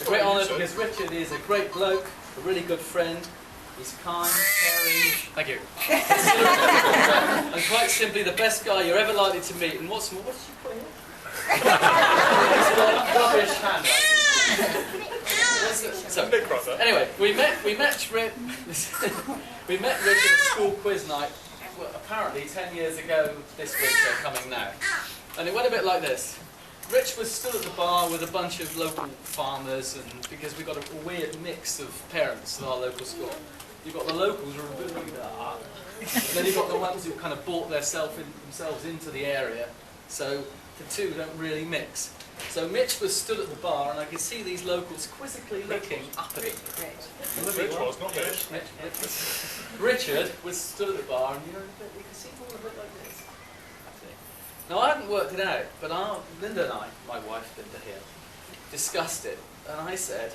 great honour because Richard is a great bloke, a really good friend. He's kind, caring. Thank you. And quite simply, the best guy you're ever likely to meet. And what's more, what did you put in? It's got rubbish handwriting. So, anyway, we met Rich at a school quiz night. Well, apparently 10 years ago this week. They're coming now, and it went a bit like this. Rich was still at the bar with a bunch of local farmers, and because we got a weird mix of parents at our local school. You've got the locals who are a bit like that, and then you've got the ones who kind of bought themselves into the area, so the two don't really mix. So Mitch was stood at the bar, and I could see these locals quizzically looking up at him. Rich was, not Mitch. Richard was stood at the bar, and you could see him all a bit like this. Now I hadn't worked it out, but Linda and I, my wife Linda here, discussed it, and I said,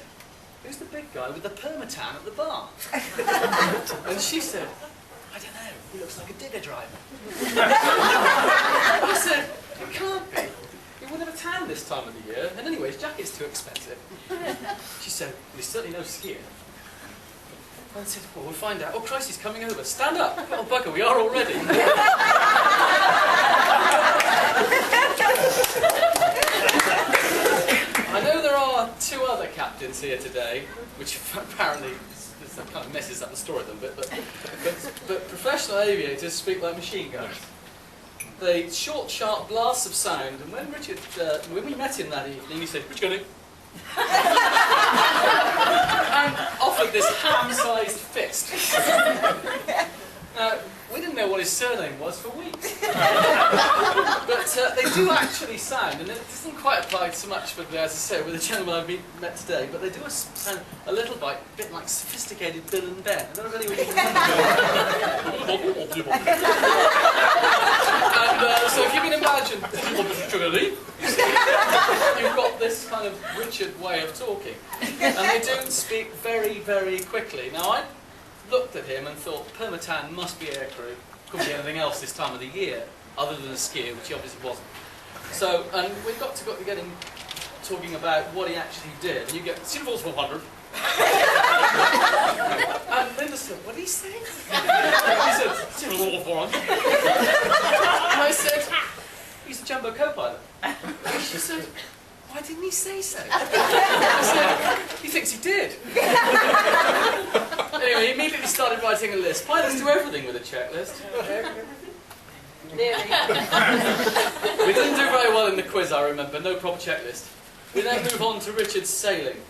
"Who's the big guy with the permatan at the bar?" And she said, "I don't know, he looks like a digger driver." I said, "It can't be. He wouldn't have a tan this time of the year, and anyway, his jacket's too expensive." She said, "Well, he's certainly no skier." And I said, "Well, we'll find out." "Oh, Christ, he's coming over. Stand up." "Oh, bugger, we are already." I know there are two other captains here today, which apparently kind of messes up the story a little bit, but professional aviators speak like machine guns. They short, sharp blasts of sound, and when we met him that evening, he said, "Which Gurney?" and offered this ham-sized fist. Now, we didn't know what his surname was for weeks. But they do actually sound, and it doesn't quite apply so much with, as I say, with the gentleman I've met today, but they do sound a little bit like sophisticated Bill and Ben. I don't really what you can And so if you can imagine, you've got this kind of Richard way of talking. And they do speak very, very quickly. Now, I looked at him and thought, permatan must be aircrew. Couldn't be anything else this time of the year, other than a skier, which he obviously wasn't. So, and we got to get him talking about what he actually did. And you get Sinful's 400. And Linda said, "What did he say?" He said, "Sinful's 400. And I said, "He's a jumbo co-pilot." And she said, "Why didn't he say so?" I said, "He thinks he did." Anyway, he immediately started writing a list. Pilots do everything with a checklist. We didn't do very well in the quiz, I remember. No proper checklist. We then move on to Richard's sailing.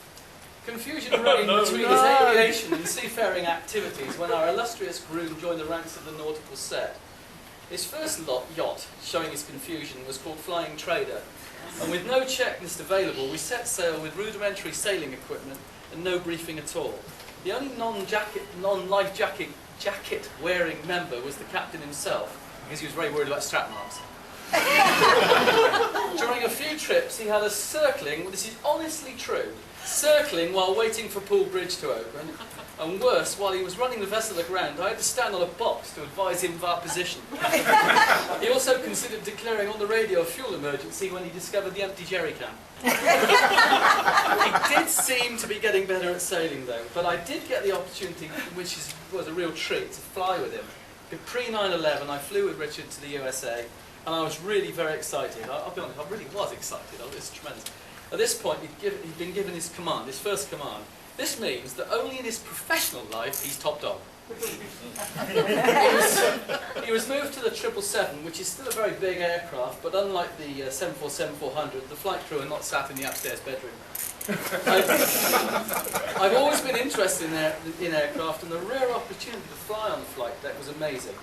Confusion reigned between his aviation and seafaring activities when our illustrious groom joined the ranks of the nautical set. His first yacht, showing his confusion, was called Flying Trader. And with no checklist available, we set sail with rudimentary sailing equipment and no briefing at all. The only non-life jacket wearing member was the captain himself, because he was very worried about strap marks. During a few trips, he had us circling, this is honestly true, circling while waiting for Poole Bridge to open. And worse, while he was running the vessel aground, I had to stand on a box to advise him of our position. He also considered declaring on the radio a fuel emergency when he discovered the empty jerry can. He did seem to be getting better at sailing though, but I did get the opportunity, which was a real treat, to fly with him. Pre-9/11, I flew with Richard to the USA, and I was really very excited. I'll be honest, I really was excited. It was tremendous. At this point, he'd been given his command, his first command. This means that only in his professional life he's top dog. He was moved to the 777, which is still a very big aircraft, but unlike the 747-400, the flight crew are not sat in the upstairs bedroom. I've always been interested in aircraft, and the rare opportunity to fly on the flight deck was amazing.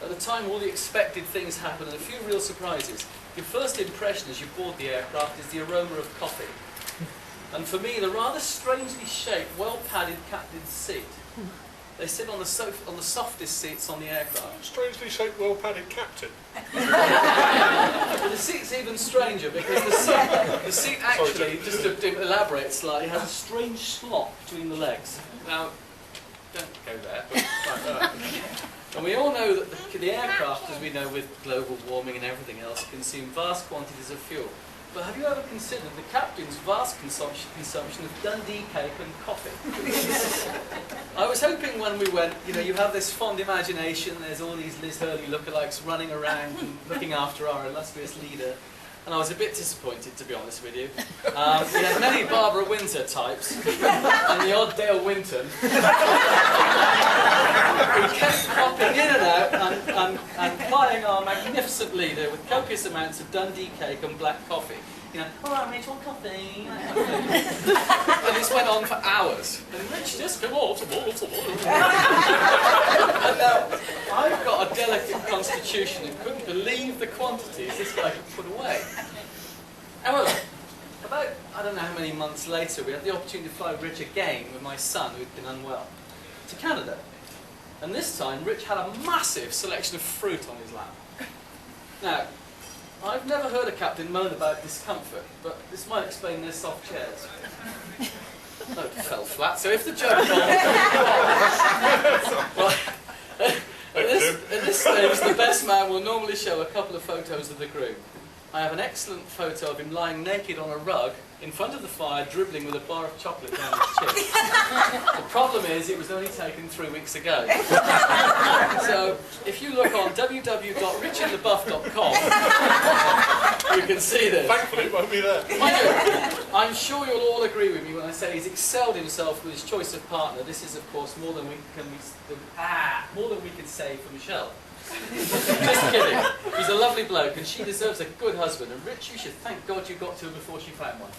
At the time, all the expected things happened, and a few real surprises. Your first impression as you board the aircraft is the aroma of coffee. And for me, the rather strangely shaped, well-padded captain's seat. They sit on the softest seats on the aircraft. Strangely shaped, well-padded captain. But the seat's even stranger because the seat actually, just to elaborate slightly, has a strange slot between the legs. Now, don't go there. And we all know that the aircraft, as we know with global warming and everything else, consume vast quantities of fuel. but have you ever considered the captain's vast consumption of Dundee cake and coffee? I was hoping when we went, you know, you have this fond imagination, there's all these Liz Hurley lookalikes running around and looking after our illustrious leader, and I was a bit disappointed, to be honest with you. We had many Barbara Windsor types, and the odd Dale Winton, who kept popping in and out and plying our magnificent leader with copious amounts of Dundee cake and black coffee. You know, all right, Rich, one coffee. And this went on for hours. And Rich, just come on, And now, I've got a delicate constitution and couldn't believe the quantities this guy could put away. However, about, I don't know how many months later, we had the opportunity to fly Rich again with my son, who'd been unwell, to Canada. And this time, Rich had a massive selection of fruit on his lap. Now, I've never heard a captain moan about discomfort, but this might explain their soft chairs. No, it fell flat, so if the joke well, at this stage, the best man will normally show a couple of photos of the groom. I have an excellent photo of him lying naked on a rug in front of the fire, dribbling with a bar of chocolate down his chin. The problem is, it was only taken 3 weeks ago. So, if you look on www.richardthebuff.com, you can see this. Thankfully, it won't be there. I'm sure you'll all agree with me when I say he's excelled himself with his choice of partner. This is, of course, more than we can say for Michelle. Just kidding. He's a lovely bloke, and she deserves a good husband. And Rich, you should thank God you got to her before she found one.